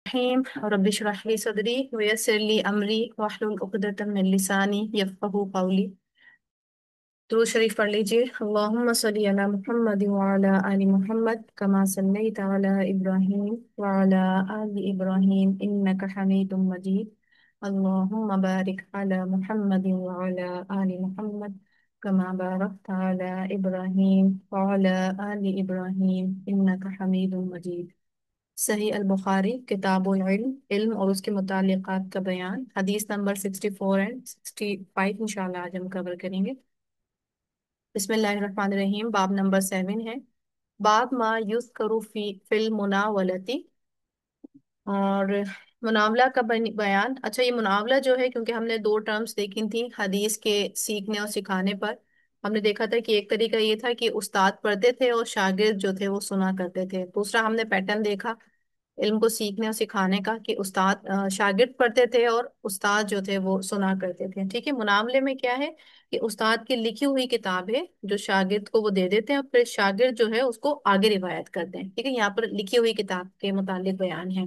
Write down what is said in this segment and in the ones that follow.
الرحيم رب اشرح لي صدري ويسر لي أمري واحلل عقدة من لساني يفقهوا قولي। درود شریف پڑھ لیجیے۔ اللہم صلی علی محمد وعلی آل محمد کما صلیت علی ابراہیم وعلی آل ابراہیم انک حمید مجید۔ اللہم بارک علی محمد وعلی آل محمد کما بارکت علی ابراہیم وعلی آل ابراہیم انک حمید مجید۔ صحیح البخاری کتاب العلم، علم اور اس کے متعلقات کا بیان، حدیث نمبر 64 اینڈ 65 انشاءاللہ آج ہم کور کریں گے۔ بسم اللہ الرحمن الرحیم۔ باب نمبر 7 ہے باب ما یذکر فی المناولتی، اور مناولہ کا بیان۔ اچھا، یہ مناولہ جو ہے، کیونکہ ہم نے دو ٹرمز دیکھی تھی حدیث کے سیکھنے اور سکھانے پر۔ ہم نے دیکھا تھا کہ ایک طریقہ یہ تھا کہ استاد پڑھتے تھے اور شاگرد جو تھے وہ سنا کرتے تھے۔ دوسرا ہم نے پیٹرن دیکھا علم کو سیکھنے اور سکھانے کا کہ استاد شاگرد پڑھتے تھے اور استاد جو تھے وہ سنا کرتے تھے۔ ٹھیک ہے، مناولے میں کیا ہے کہ استاد کی لکھی ہوئی کتاب ہے جو شاگرد کو وہ دے دیتے ہیں، اور پھر شاگرد جو ہے اس کو آگے روایت کرتے ہیں۔ ٹھیک ہے، یہاں پر لکھی ہوئی کتاب کے متعلق بیان ہے۔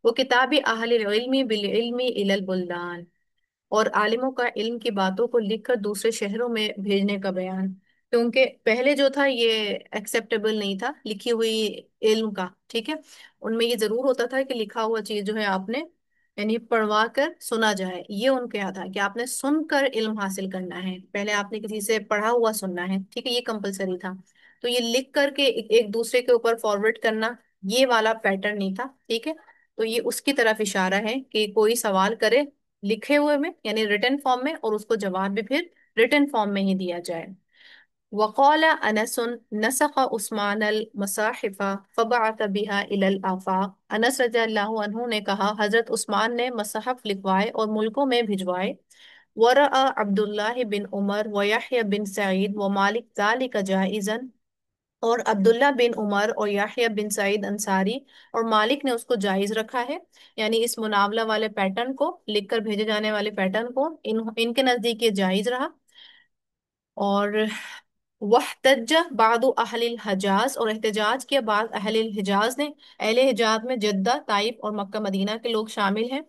وہ کتاب اہل العلم بالعلم الی البلدان، اور عالموں کا علم کی باتوں کو لکھ کر دوسرے شہروں میں بھیجنے کا بیان۔ کیونکہ پہلے جو تھا یہ ایکسیپٹیبل نہیں تھا لکھی ہوئی علم کا۔ ٹھیک ہے، ان میں یہ ضرور ہوتا تھا کہ لکھا ہوا چیز جو ہے آپ نے یعنی پڑھوا کر سنا جائے۔ یہ ان کا تھا کہ آپ نے سن کر علم حاصل کرنا ہے، پہلے آپ نے کسی سے پڑھا ہوا سننا ہے۔ ٹھیک ہے، یہ کمپلسری تھا۔ تو یہ لکھ کر کے ایک دوسرے کے اوپر فارورڈ کرنا، یہ والا پیٹرن نہیں تھا۔ ٹھیک ہے، تو یہ اس کی طرف اشارہ ہے کہ کوئی سوال کرے لکھے ہوئے میں یعنی ریٹن فارم میں، اور اس کو جواب بھی پھر ریٹن فارم میں ہی دیا جائے۔ وقال انس نسخ عثمان المصاحف فبعث بها الى الافاق، انس رضی اللہ عنہ نے کہا حضرت عثمان نے مصحف لکھوائے اور ملکوں میں بھجوائے۔ ورأى عبداللہ بن عمر ویحیی بن سعید ومالک ذلك جائزا، اور عبداللہ بن عمر اور یحییٰ بن سعید انصاری اور مالک نے اس کو جائز رکھا ہے، یعنی اس مناولہ والے پیٹرن کو لکھ کر بھیجے جانے والے پیٹرن کو ان کے نزدیک یہ جائز رہا۔ اور وحتج بعض اہل الحجاز، اور احتجاج کیا بعض اہل الحجاز نے۔ اہل حجاز میں جدہ، طائف اور مکہ مدینہ کے لوگ شامل ہیں۔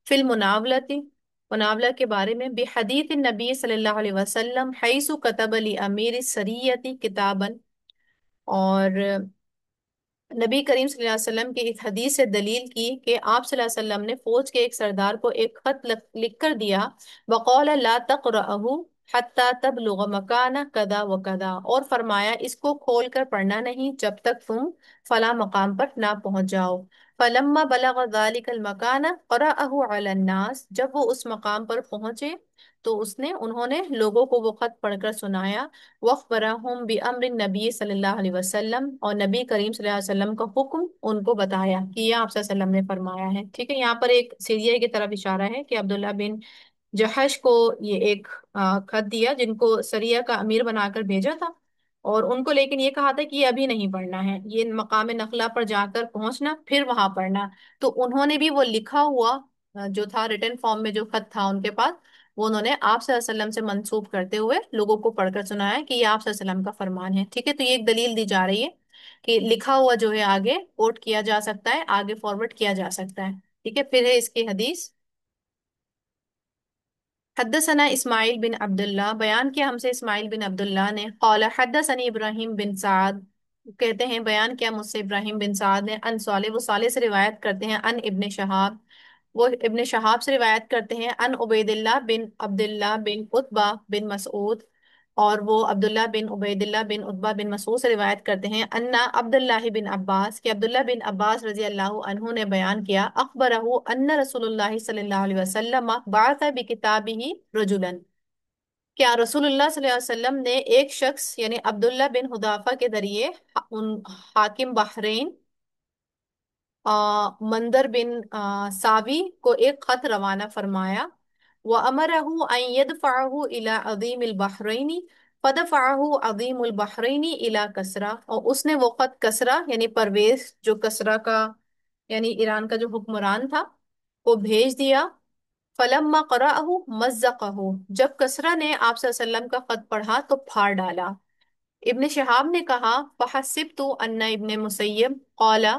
فی المناولتی، مناولہ کے بارے میں، بحدیث النبی صلی اللہ علیہ وسلم حیث کتب لامیر السریۃ کتابا، اور نبی کریم صلی اللہ علیہ وسلم کی ایک حدیث سے دلیل کی کہ آپ صلی اللہ علیہ وسلم نے فوج کے ایک سردار کو ایک خط لکھ کر دیا، وقال لا تقرأه حتى تبلغ مکان کذا و کذا، اور فرمایا اس کو کھول کر پڑھنا نہیں جب تک تم فلاں مقام پر نہ پہنچ جاؤ۔ فلما بلغ ذلك المکان قرأه على الناس، جب وہ اس مقام پر پہنچے تو انہوں نے لوگوں کو وہ خط پڑھ کر سنایا۔ وَأَخْبَرَهُمْ بِأَمْرِ النَّبِيِّ صلی اللہ علیہ وسلم، اور نبی کریم صلی اللہ علیہ وسلم کا حکم ان کو بتایا کہ یہ آپ صلی اللہ علیہ وسلم نے فرمایا ہے۔ ٹھیک ہے، یہاں پر ایک سیریہ کی طرف اشارہ ہے کہ عبداللہ بن جہش کو یہ ایک خط دیا جن کو سریہ کا امیر بنا کر بھیجا تھا، اور ان کو لیکن یہ کہا تھا کہ یہ ابھی نہیں پڑھنا ہے، یہ مقام نخلا پر جا کر پہنچنا پھر وہاں پڑھنا۔ تو انہوں نے بھی وہ لکھا ہوا جو تھا ریٹن فارم میں جو خط تھا ان کے پاس، وہ انہوں نے آپ صلی اللہ علیہ وسلم سے منسوب کرتے ہوئے لوگوں کو پڑھ کر سنایا کہ یہ آپ صلی اللہ علیہ وسلم کا فرمان ہے۔ ٹھیک ہے، تو یہ ایک دلیل دی جا رہی ہے کہ لکھا ہوا جو ہے آگے کوٹ کیا جا سکتا ہے، آگے فارورڈ کیا جا سکتا ہے۔ ٹھیک ہے، پھر ہے اس کی حدیث۔ حدثنا اسماعیل بن عبداللہ، بیان کیا ہم سے اسماعیل بن عبداللہ نے، قال حدثنی ابراہیم بن سعد، کہتے ہیں بیان کیا مجھ سے ابراہیم بن سعد نے، ان صالح، وہ صالح سے روایت کرتے ہیں، ان ابن شہاب، وہ ابن شہاب سے روایت کرتے ہیں، ان عبید اللہ بن عبداللہ بن عتبہ بن مسعود، اور وہ عبداللہ بن عبید اللہ بن عتبہ بن مسعود سے روایت کرتے ہیں، ان عبداللہ بن عباس، کہ عبداللہ بن عباس رضی اللہ عنہ نے بیان کیا، اخبرہ ان رسول اللہ صلی اللہ علیہ وسلم بعث بکتابہ رجلا، کیا رسول اللہ صلی اللہ علیہ وسلم نے ایک شخص یعنی عبداللہ بن حذافہ کے ذریعے ان حاکم بحرین مندر بن ساوی کو ایک خط روانہ فرمایا، وَأَمَرَهُ أَن يَدْفَعَهُ إِلَىٰ عَظِيمِ الْبَحْرَيْنِ فَدَفَعَهُ عَظِيمُ الْبَحْرَيْنِ إِلَىٰ کسرا، اور اس نے وہ خط کسرا یعنی پرویز جو کسرا کا یعنی ایران کا جو حکمران تھا وہ بھیج دیا۔ فَلَمَّا قَرَأَهُ مَزَّقَهُ، جب کسرا نے آپ صلی اللہ علیہ وسلم کا خط پڑھا تو پھاڑ ڈالا۔ ابن شہاب نے کہا فَحَسِبْتُ أَنَّ ابن مسیب قَالَ،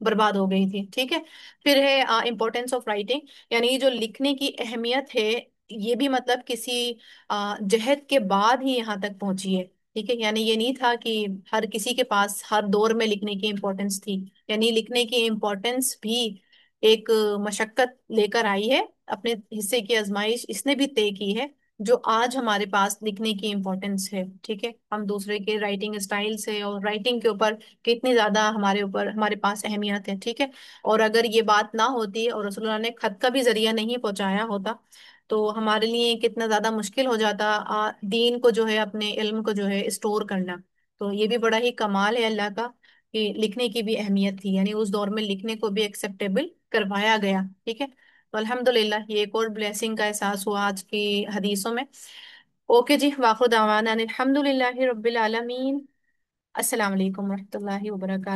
برباد ہو گئی تھی، ٹھیک ہے۔ پھر ہے امپورٹینس آف رائٹنگ، یعنی یہ جو لکھنے کی اہمیت ہے، یہ بھی مطلب کسی جہد کے بعد ہی یہاں تک پہنچی ہے، ٹھیک ہے۔ یعنی یہ نہیں تھا کہ ہر کسی کے پاس ہر دور میں لکھنے کی امپورٹینس تھی، یعنی لکھنے کی امپورٹینس بھی ایک مشقت لے کر آئی ہے، اپنے حصے کی آزمائش اس نے بھی طے کی ہے، جو آج ہمارے پاس لکھنے کی امپورٹینس ہے، ٹھیک ہے۔ ہم دوسرے کے رائٹنگ اسٹائل سے اور رائٹنگ کے اوپر کتنی زیادہ ہمارے اوپر ہمارے پاس اہمیت ہے، ٹھیک ہے۔ اور اگر یہ بات نہ ہوتی اور رسول اللہ نے خط کا بھی ذریعہ نہیں پہنچایا ہوتا تو ہمارے لیے کتنا زیادہ مشکل ہو جاتا دین کو جو ہے، اپنے علم کو جو ہے اسٹور کرنا۔ تو یہ بھی بڑا ہی کمال ہے اللہ کا کہ لکھنے کی بھی اہمیت تھی، یعنی اس دور میں لکھنے کو بھی ایکسیپٹیبل کروایا گیا، ٹھیک ہے۔ تو الحمد للہ یہ ایک اور بلیسنگ کا احساس ہوا آج کی حدیثوں میں۔ اوکے جی، واخر دعوانا الحمد للہ رب العالمین۔ السلام علیکم ورحمۃ اللہ وبرکاتہ۔